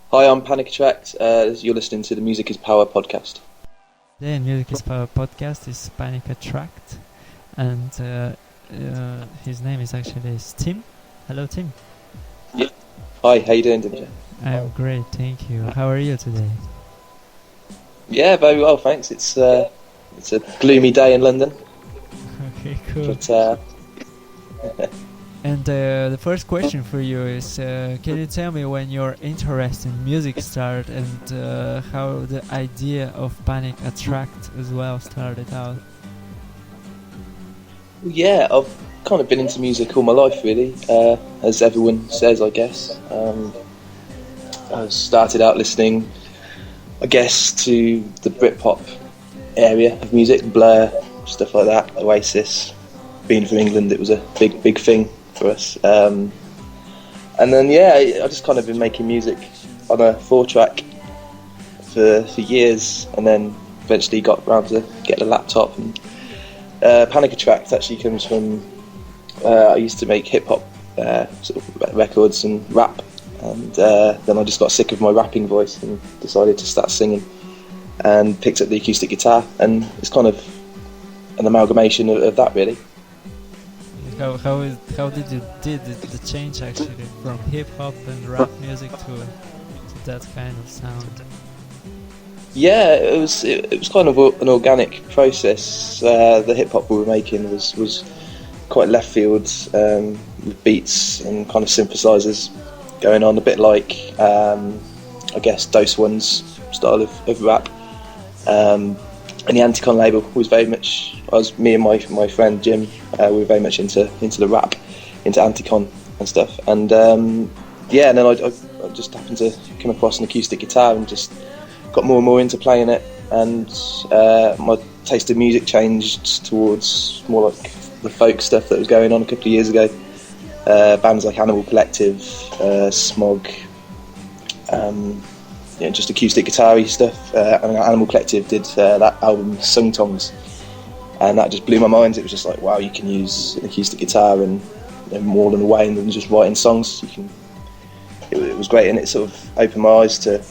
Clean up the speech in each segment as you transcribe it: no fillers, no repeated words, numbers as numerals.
Hi, I'm Panic Attract. You're listening to the Music is Power podcast. The Music is Power podcast is Panic Attract, and his name is actually Tim. Hello, Tim. Yeah. Hi, how you doing, Dimitri? I'm great, thank you. How are you today? Yeah, very well, thanks. It's a gloomy day in London. Okay, cool. But, And the first question for you is, can you tell me when your interest in music started and how the idea of Panic Attract as well started out? yeah, I've kind of been into music all my life, really, as everyone says, I guess. I started out listening, I guess, to the Britpop area of music, Blur, stuff like that, Oasis. Being from England, it was a big thing for us. And then, I just kind of been making music on a 4-track for years, and then eventually got around to getting a laptop. And Panic Attract actually comes from, I used to make hip-hop sort of records and rap, and then I just got sick of my rapping voice and decided to start singing, and picked up the acoustic guitar, and it's kind of an amalgamation of that, really. How did you did the change actually from hip hop and rap music to that kind of sound? Yeah, it was kind of an organic process. The hip hop we were making was quite left field, with beats and kind of synthesizers going on, a bit like I guess Dose One's style of rap. And the Anticon label was very much. Me and my friend Jim, we were very much into the rap, into Anticon and stuff. And and then I just happened to come across an acoustic guitar and just got more and more into playing it. And my taste of music changed towards more like the folk stuff that was going on a couple of years ago. Bands like Animal Collective, Smog. Just acoustic guitar-y stuff. And Animal Collective did that album Sung Tongs, and that just blew my mind. It was just like, wow, you can use an acoustic guitar and more than a way than just writing songs. It was great, and it sort of opened my eyes to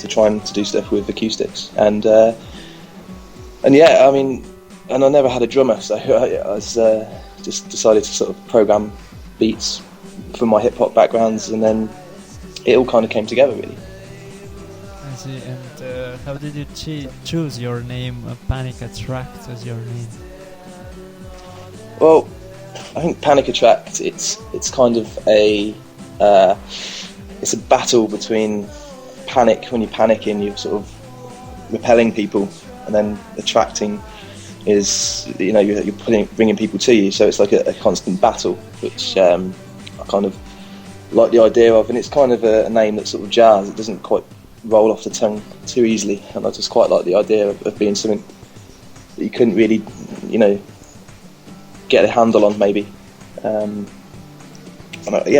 trying to do stuff with acoustics. And I never had a drummer, so I was just decided to sort of program beats from my hip-hop backgrounds, and then it all kind of came together, really. And how did you choose your name, Panic Attract, as your name? Well, I think Panic Attract, it's kind of it's a battle between panic. When you're panicking, you're sort of repelling people, and then attracting is, you're bringing people to you. So it's like a constant battle, which I kind of like the idea of, and it's kind of a name that's sort of jazz. It doesn't quite roll off the tongue too easily, and I just quite like the idea of being something that you couldn't really, get a handle on, maybe. I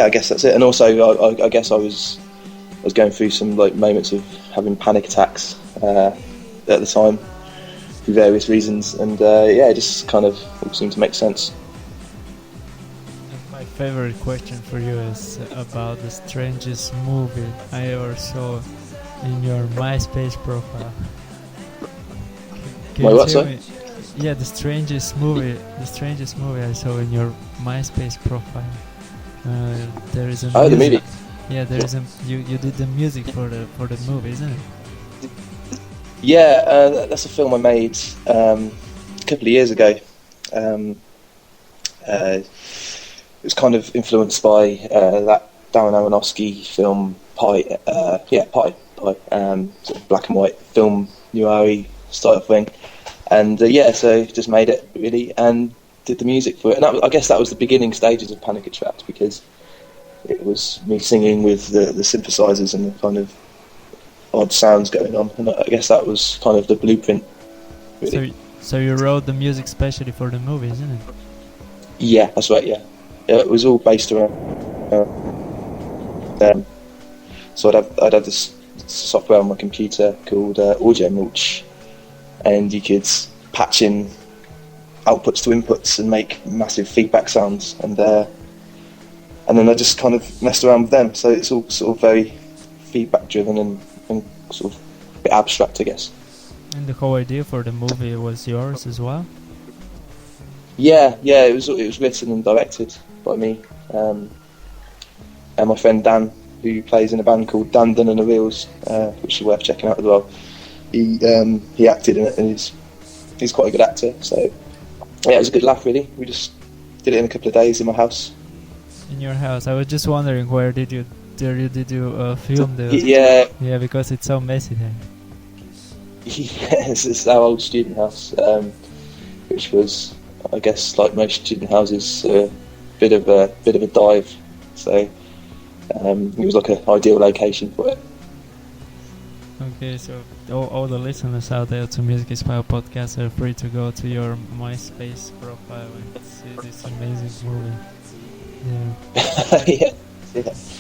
guess that's it. And also, I guess I was going through some like moments of having panic attacks at the time for various reasons, and it just kind of all seemed to make sense. My favorite question for you is about the strangest movie I ever saw in your MySpace profile. My what, sorry? Yeah, the strangest movie I saw in your MySpace profile. There is a the movie. Yeah, there is you did the music for the movie, isn't it? Yeah, that's a film I made a couple of years ago. It was kind of influenced by that Darren Aronofsky film Pi. Sort of black and white film noir style thing, and so just made it really and did the music for it. And I guess that was the beginning stages of Panic Attract, because it was me singing with the synthesizers and the kind of odd sounds going on, and I guess that was kind of the blueprint, really. So you wrote the music specially for the movie, isn't it? Yeah, that's right. Yeah, it was all based around. So I'd have this software on my computer called Audio Mulch, and you could patch in outputs to inputs and make massive feedback sounds, and then I just kind of messed around with them. So it's all sort of very feedback driven and sort of a bit abstract, I guess. And the whole idea for the movie was yours as well? Yeah, it was written and directed by me, and my friend Dan, who plays in a band called Dan Dunn and the Reels, which is worth checking out as well. He acted in it, and he's quite a good actor. So yeah, it was a good laugh really. We just did it in a couple of days in my house. In your house? I was just wondering, where did you film this? Yeah, because it's so messy there. Yes, it's our old student house, which was, I guess, like most student houses, a bit of a dive. So it was like an ideal location for it. Okay, so all the listeners out there to Music Inspire Podcast are free to go to your MySpace profile and see this amazing movie. Yeah.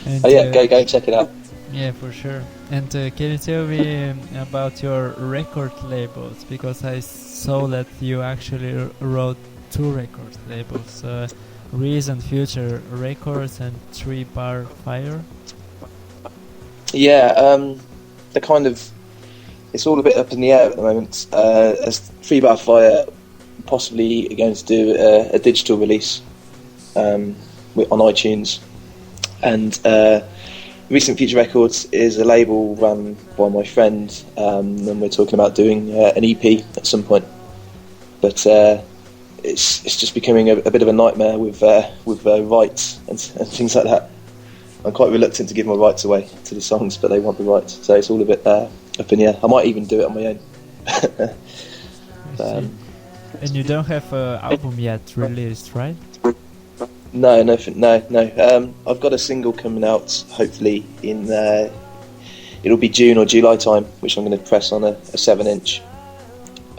And, go check it out. Yeah, for sure. And can you tell me about your record labels? Because I saw that you actually wrote 2 record labels, Reese and Future Records and 3 Bar Fire. Yeah, the kind of, it's all a bit up in the air at the moment. As 3 Bar Fire possibly going to do a digital release on iTunes, and Recent Future Records is a label run by my friend, and we're talking about doing an EP at some point. But it's just becoming a bit of a nightmare with rights and things like that. I'm quite reluctant to give my rights away to the songs, but they want the rights, so it's all a bit up in the air. I might even do it on my own. And you don't have an album yet released, right? No. I've got a single coming out, hopefully in it'll be June or July time, which I'm going to press on a 7-inch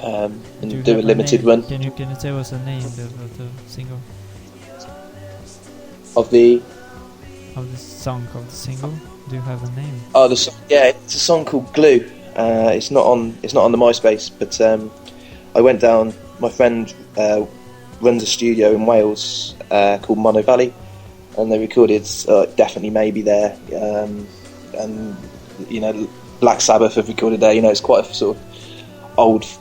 and do a limited run. Can you tell us the name of the single? Of the song, of the single? Do you have a name? Oh, it's a song called Glue. It's not on the MySpace, but I went down. My friend runs a studio in Wales called Mono Valley, and they recorded Definitely Maybe there, and Black Sabbath have recorded there. It's quite a sort of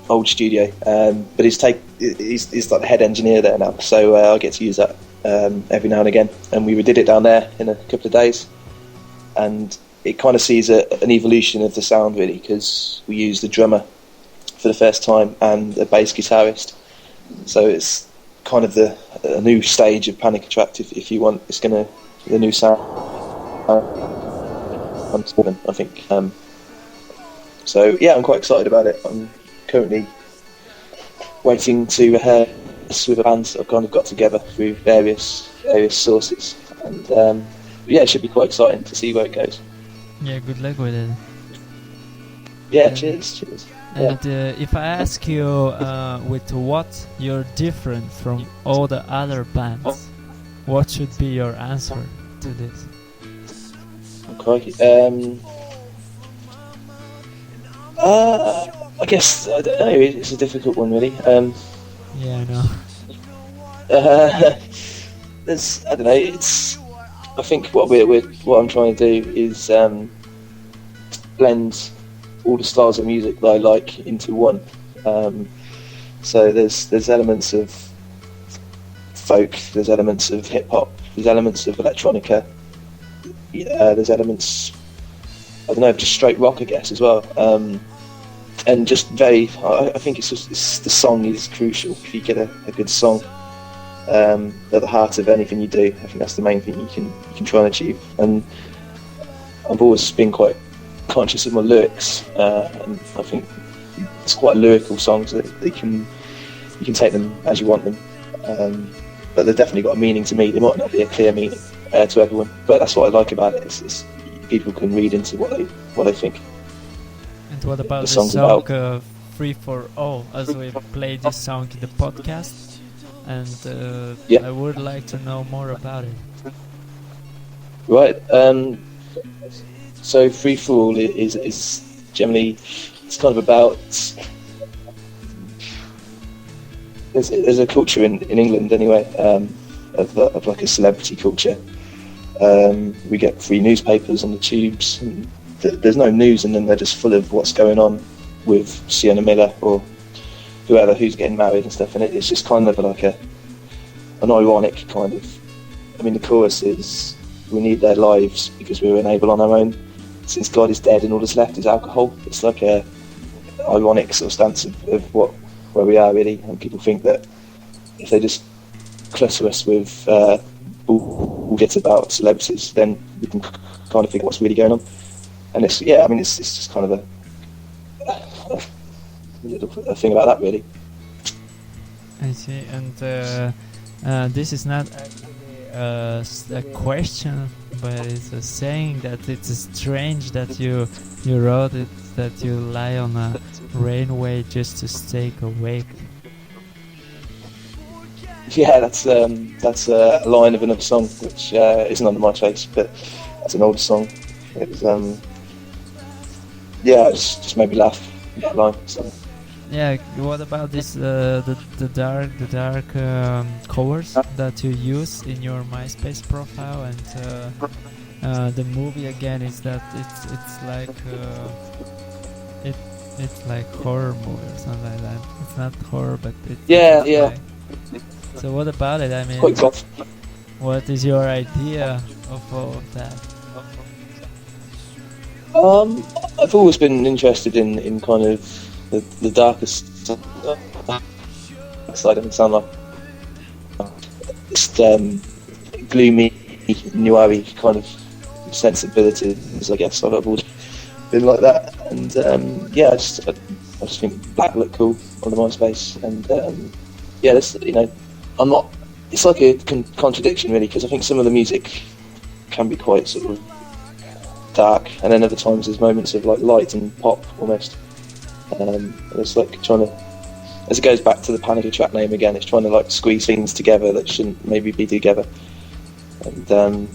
old studio, but he's like the head engineer there now, so I get to use that every now and again, and we did it down there in a couple of days, and it kind of sees an evolution of the sound really, because we used the drummer for the first time and a bass guitarist, so it's kind of a new stage of Panic Attract, if you want. It's the new sound, I think. So yeah, I'm quite excited about it. I'm currently waiting to rehearse with a band that I've kind of got together through various sources, and yeah, it should be quite exciting to see where it goes. Yeah, good luck with it. Yeah, cheers. And if I ask you with what you're different from all the other bands, what should be your answer to this? Okay. I guess, I don't know, it's a difficult one really. Yeah, I know. I don't know, I think what I'm trying to do is blend all the styles of music that I like into one. So there's elements of folk, there's elements of hip hop, there's elements of electronica, there's elements, I don't know, just straight rock, I guess, as well. And just I think it's the song is crucial. If you get a good song at the heart of anything you do, I think that's the main thing you can try and achieve. And I've always been quite conscious of my lyrics, and I think it's quite lyrical songs that you can take them as you want them, but they've definitely got a meaning to me. They might not be a clear meaning to everyone, but that's what I like about it. It's people can read into what they think. And what about the song Free for All, as we played this song in the podcast, and I would like to know more about it. Right. So Free for All is generally, it's kind of about, there's a culture in England anyway, of like a celebrity culture. We get free newspapers on the tubes, and there's no news in them. They're just full of what's going on with Sienna Miller or whoever who's getting married and stuff. And it's just kind of like an ironic kind of. I mean, the chorus is, "We need their lives because we were unable on our own. Since God is dead and all that's left is alcohol." It's like a ironic sort of stance of where we are really, and people think that if they just clutter us with bullshit about celebrities, then we can kind of figure what's really going on. And it's just kind of a thing about that really. I see, and this is not actually a question, but it's a saying that it's strange that you wrote it, that you lie on a railway just to stay awake. Yeah, that's a line of another song, which isn't under my face, but it's an older song. It was it just made me laugh. That line. So. Yeah. What about this? The dark covers that you use in your MySpace profile, and the movie again is that it's like it's like horror movie or something like that. It's not horror, but it's like, so what about it? I mean, what is your idea of all of that? I've always been interested in kind of the darkest side of the sound, like just gloomy, noir kind of sensibilities. I guess I've always been like that, and I just think black looked cool on the MySpace, and I'm not. It's like a contradiction really, because I think some of the music can be quite sort of dark, and then other times there's moments of like light and pop almost. And it's like trying to, as it goes back to the Panic Attract name again, it's trying to like squeeze things together that shouldn't maybe be together, and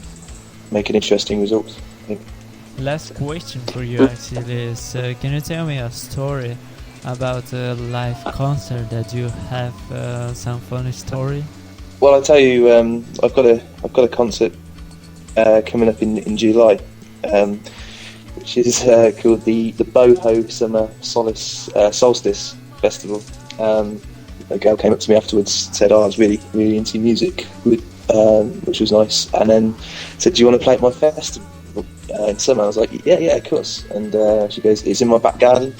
make an interesting result, I think. Last question for you actually is, can you tell me a story about a live concert that you have, some funny story? Well, I'll tell you, I've got a concert coming up in July, which is called the Boho Summer Solstice Festival. A girl came up to me afterwards, said, "Oh, I was really into music," which was nice, and then said, "Do you want to play at my festival in summer?" I was like, yeah, of course. And she goes, "It's in my back garden."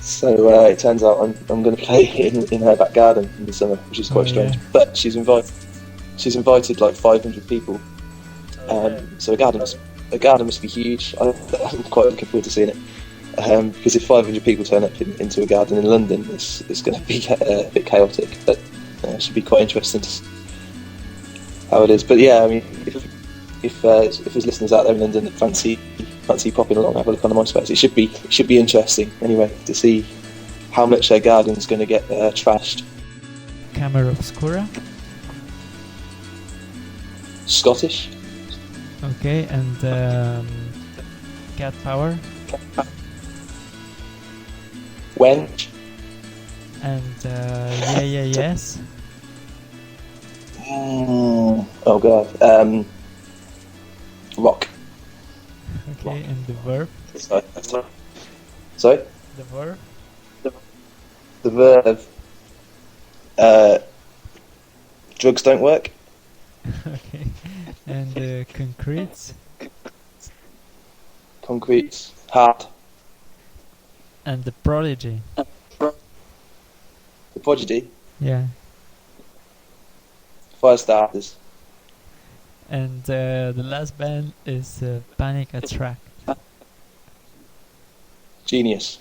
So it turns out I'm going to play in her back garden in the summer, which is quite strange. But she's invited like 500 people. So a garden must be huge. I'm quite looking forward to seeing it, because if 500 people turn up into a garden in London, it's going to be a bit chaotic. But it should be quite interesting to see how it is. But yeah, I mean, if there's listeners out there in London that fancy popping along, have a look on the MySpace. It should be interesting anyway to see how much their garden's going to get trashed. Camera Obscura. Scottish. Okay, and Cat Power. Wench. And yes. Oh god. Rock. Okay, and the Verb. Sorry? The Verb. The Verve. Drugs don't work. Okay, and Concrete. Concrete. Hard. And the Prodigy. The Prodigy. Yeah. Firestarters. And the last band is Panic Attract. Genius.